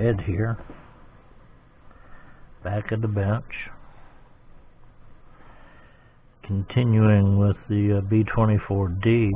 ahead here, back of the bench, continuing with the B24D.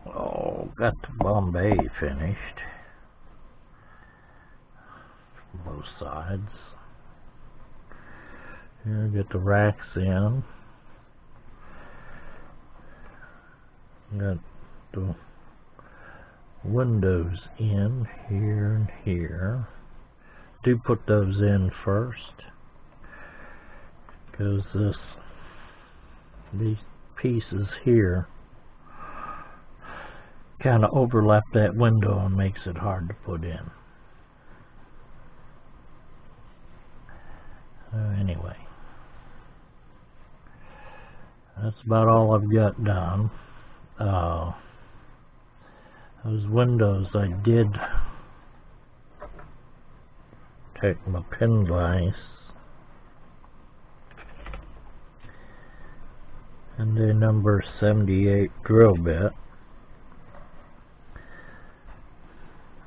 Oh, got the Bombay finished, both sides. Here, get the racks in. Got the windows in here and here. Do put those in first, because these pieces here kind of overlap that window and makes it hard to put in. Anyway, that's about all I've got done. Those windows, I did take my pin vise and a number 78 drill bit,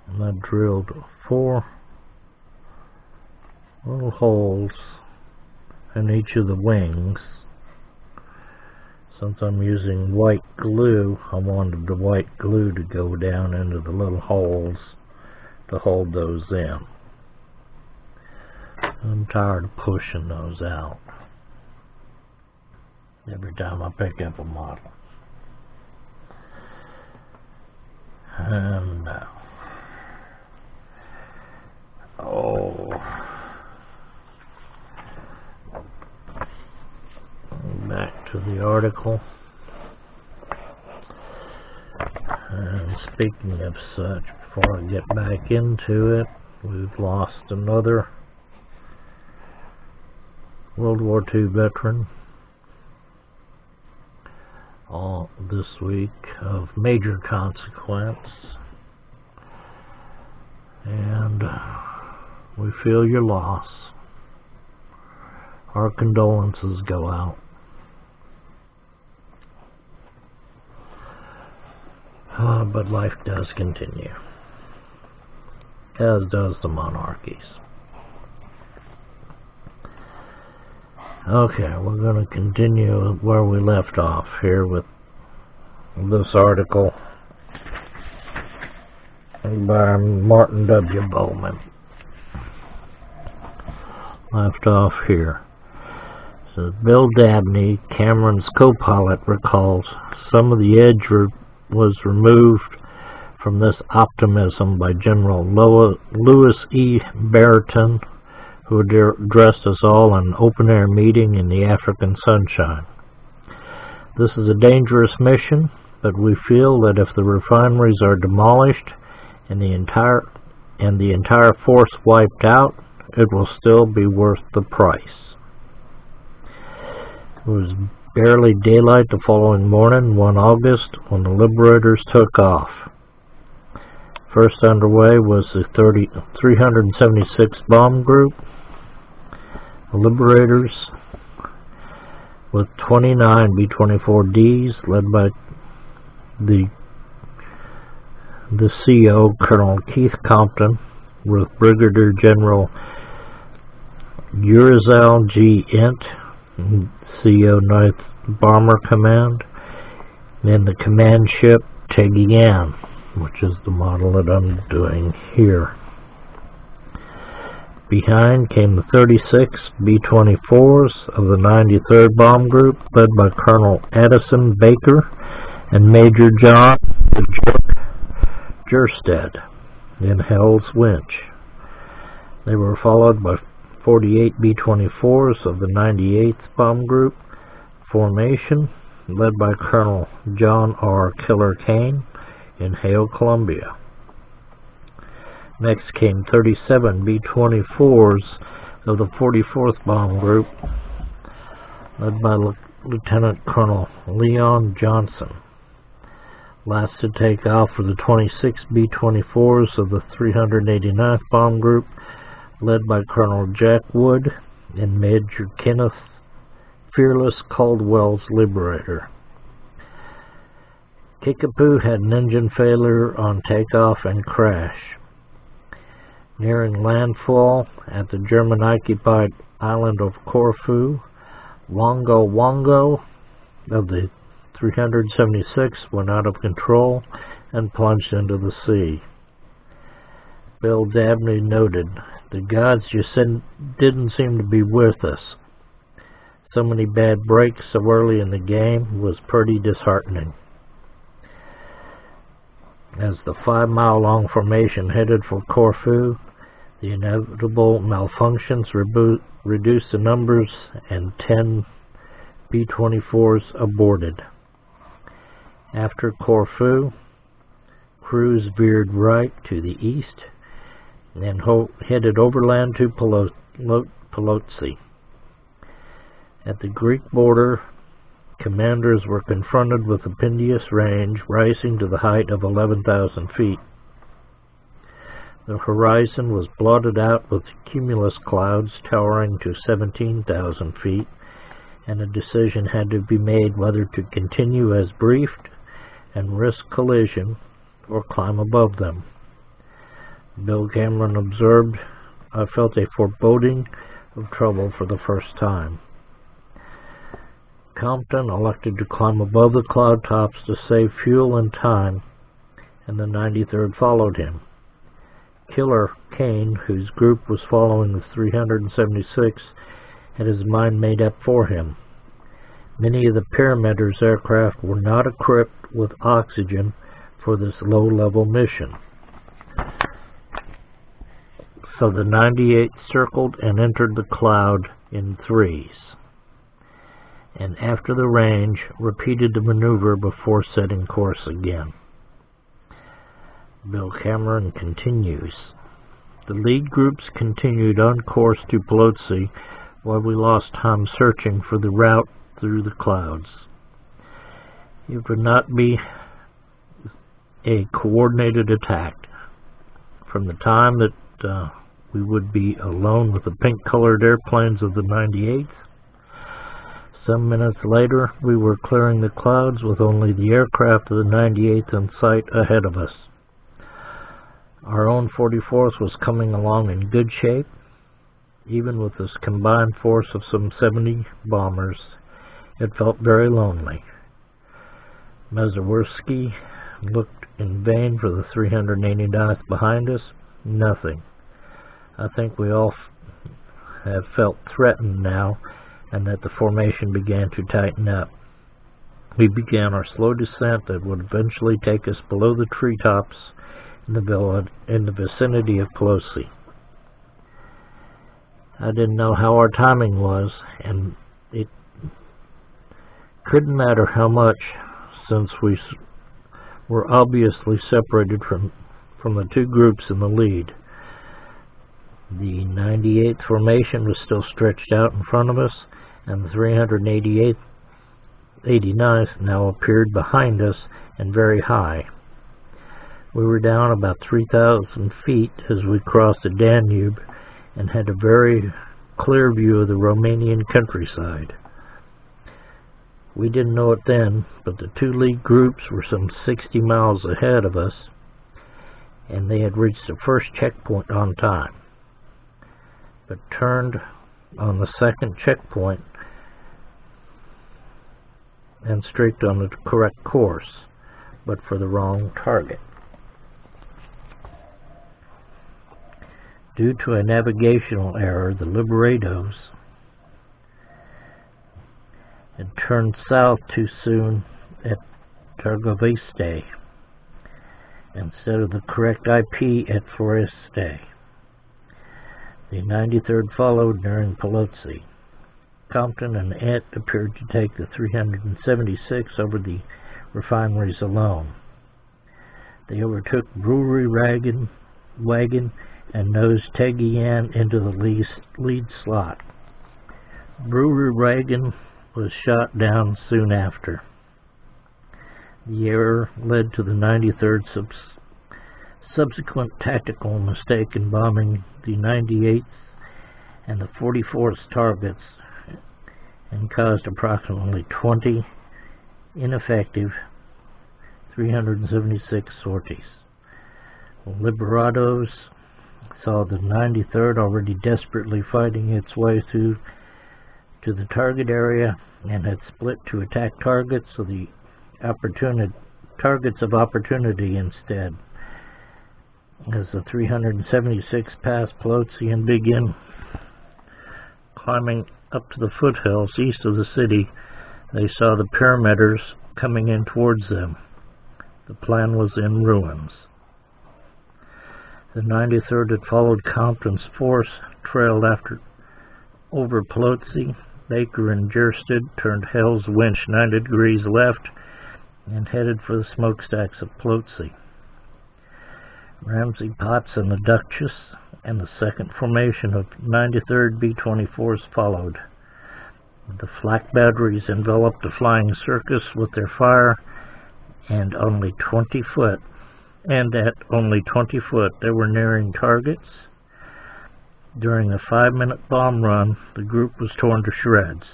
and I drilled 4 little holes in each of the wings. Since I'm using white glue, I wanted the white glue to go down into the little holes to hold those in. I'm tired of pushing those out every time I pick up a model. And back to the article. And speaking of such, before I get back into it, we've lost another World War II veteran all this week of major consequence, and we feel your loss. Our condolences go out. But life does continue, as does the monarchies. Okay, we're going to continue where we left off here with this article by Martin W. Bowman. Left off here. It says, Bill Dabney, Cameron's co-pilot, recalls some of the edge was removed from this optimism by General Louis E. Brereton, who addressed us all in an open-air meeting in the African sunshine. This is a dangerous mission, but we feel that if the refineries are demolished and the entire force wiped out, it will still be worth the price. It was barely daylight the following morning, 1 August, when the Liberators took off. First underway was the 376 Bomb Group. The Liberators, with 29 B-24Ds, led by the CO, Colonel Keith Compton, with Brigadier General Urizel G. Ent, CO 9th Bomber Command, and the command ship Teggy Ann, which is the model that I'm doing here. Behind came the 36 B-24s of the 93rd Bomb Group, led by Colonel Addison Baker and Major John Jerstead in Hell's Winch. They were followed by 48 B-24s of the 98th Bomb Group formation, led by Colonel John R. Killer Kane in Hale, Columbia. Next came 37 B-24s of the 44th Bomb Group, led by Lieutenant Colonel Leon Johnson. Last to take off were the 26 B-24s of the 389th Bomb Group, led by Colonel Jack Wood and Major Kenneth Fearless Caldwell's Liberator. Kickapoo had an engine failure on takeoff and crash. Nearing landfall at the German-occupied island of Corfu, Wongo Wongo of the 376 went out of control and plunged into the sea. Bill Dabney noted, "The gods just didn't seem to be with us. So many bad breaks so early in the game was pretty disheartening." As the 5-mile-long formation headed for Corfu, the inevitable malfunctions reduced the numbers and 10 B-24s aborted. After Corfu, crews veered right to the east and then headed overland to Polotsi. At the Greek border, commanders were confronted with a Pindius range rising to the height of 11,000 feet. The horizon was blotted out with cumulus clouds towering to 17,000 feet, and a decision had to be made whether to continue as briefed and risk collision or climb above them. Bill Cameron observed, "I felt a foreboding of trouble for the first time." Compton elected to climb above the cloud tops to save fuel and time, and the 93rd followed him. Killer Kane, whose group was following the 376, had his mind made up for him. Many of the Parameter's aircraft were not equipped with oxygen for this low-level mission. So the 98 circled and entered the cloud in threes, and after the range, repeated the maneuver before setting course again. Bill Cameron continues, "The lead groups continued on course to Polotsi while we lost time searching for the route through the clouds. It would not be a coordinated attack. From the time that we would be alone with the pink-colored airplanes of the 98th, some minutes later we were clearing the clouds with only the aircraft of the 98th in sight ahead of us. Our own 44th was coming along in good shape, even with this combined force of some 70 bombers. It felt very lonely. Mazowiecki looked in vain for the 389th behind us. Nothing. I think we all have felt threatened now, and that the formation began to tighten up. We began our slow descent that would eventually take us below the treetops in the vicinity of Polotsi. I didn't know how our timing was, and it couldn't matter how much, since we were obviously separated from the two groups in the lead. The 98th formation was still stretched out in front of us, and the 389th now appeared behind us and very high. We were down about 3,000 feet as we crossed the Danube and had a very clear view of the Romanian countryside. We didn't know it then, but the two lead groups were some 60 miles ahead of us, and they had reached the first checkpoint on time, but turned on the second checkpoint and streaked on the correct course, but for the wrong target. Due to a navigational error, the Liberados had turned south too soon at Targoviste instead of the correct IP at Foreste. The 93rd followed nearing Polotsi. Compton and Et appeared to take the 376 over the refineries alone. They overtook Brewery Wagon and nosed Tegian into the lead slot. Brewery Wagon was shot down soon after. The error led to the 93rd subsequent tactical mistake in bombing the 98th and the 44th targets, and caused approximately 20 ineffective 376 sorties. Liberados saw the 93rd already desperately fighting its way through to the target area and had split to attack targets of opportunity instead. As the 376 passed Pelosi and began climbing up to the foothills east of the city, they saw the paramedics coming in towards them. The plan was in ruins. The 93rd had followed Compton's force, trailed over Pelosi. Baker and Jersted turned Hell's Winch 90 degrees left and headed for the smokestacks of Pelosi. Ramsey Potts and the Duchess and the second formation of 93rd B-24s followed. The flak batteries enveloped the flying circus with their fire, and at only 20 foot, they were nearing targets. During the 5-minute bomb run, the group was torn to shreds.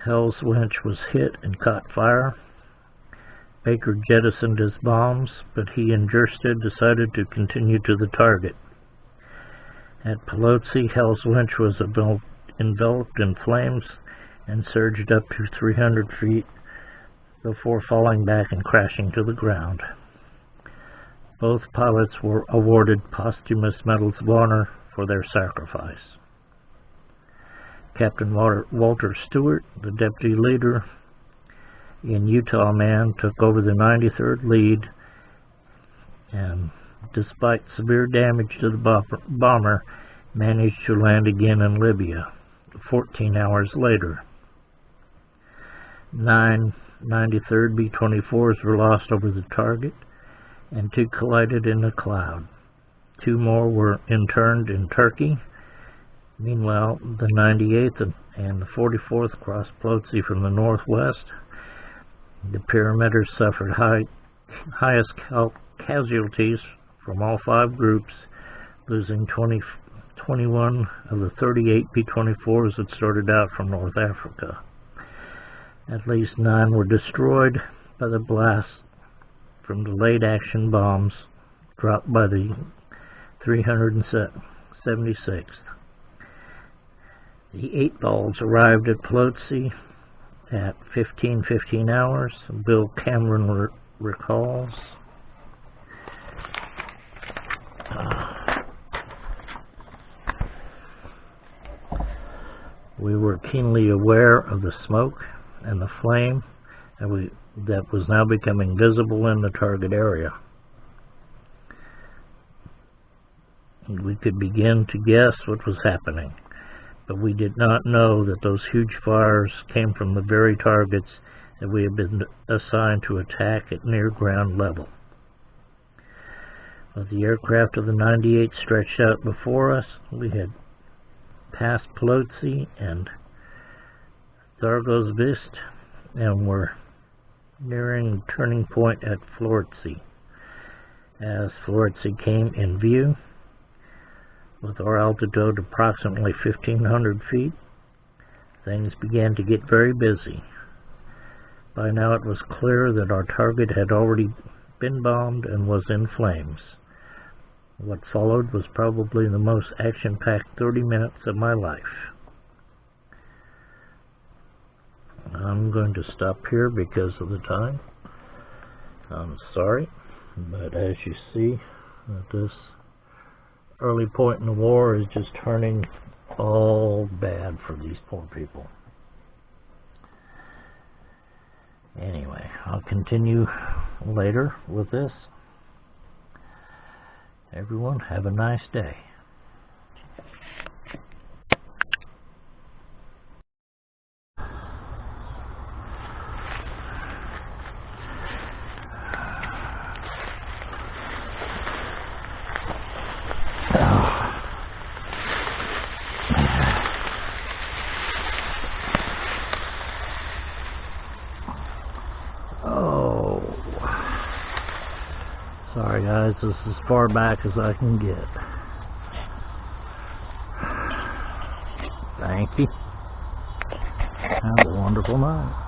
Hell's Winch was hit and caught fire. Baker jettisoned his bombs, but he and Jersted decided to continue to the target. At Pelosi, Hell's Winch was enveloped in flames and surged up to 300 feet before falling back and crashing to the ground. Both pilots were awarded posthumous medals of honor for their sacrifice. Captain Walter Stewart, the deputy leader in Utah Man, took over the 93rd lead, and despite severe damage to the bomber, managed to land again in Libya 14 hours later. 9 93rd B-24s were lost over the target, and 2 collided in a cloud. 2 more were interned in Turkey. Meanwhile, the 98th and the 44th crossed Pelosi from the northwest. The paramedics suffered highest casualties from all 5 groups, losing 21 of the 38 B-24s that started out from North Africa. At least 9 were destroyed by the blast from the late action bombs dropped by the 376th. The 8 balls arrived at Pelosi at 15:15 hours. Bill Cameron recalls. We were keenly aware of the smoke and the flame that was now becoming visible in the target area. We could begin to guess what was happening, but we did not know that those huge fires came from the very targets that we had been assigned to attack at near ground level. With the aircraft of the 98 stretched out before us, we had passed Pelosi and Thargovist and were nearing the turning point at Flourish. As Flourish came in view, with our altitude approximately 1,500 feet, things began to get very busy. By now it was clear that our target had already been bombed and was in flames. What followed was probably the most action-packed 30 minutes of my life. I'm going to stop here because of the time. I'm sorry, but as you see, this early point in the war is just turning all bad for these poor people. Anyway, I'll continue later with this. Everyone, have a nice day. Sorry guys, this is as far back as I can get. Thank you. Have a wonderful night.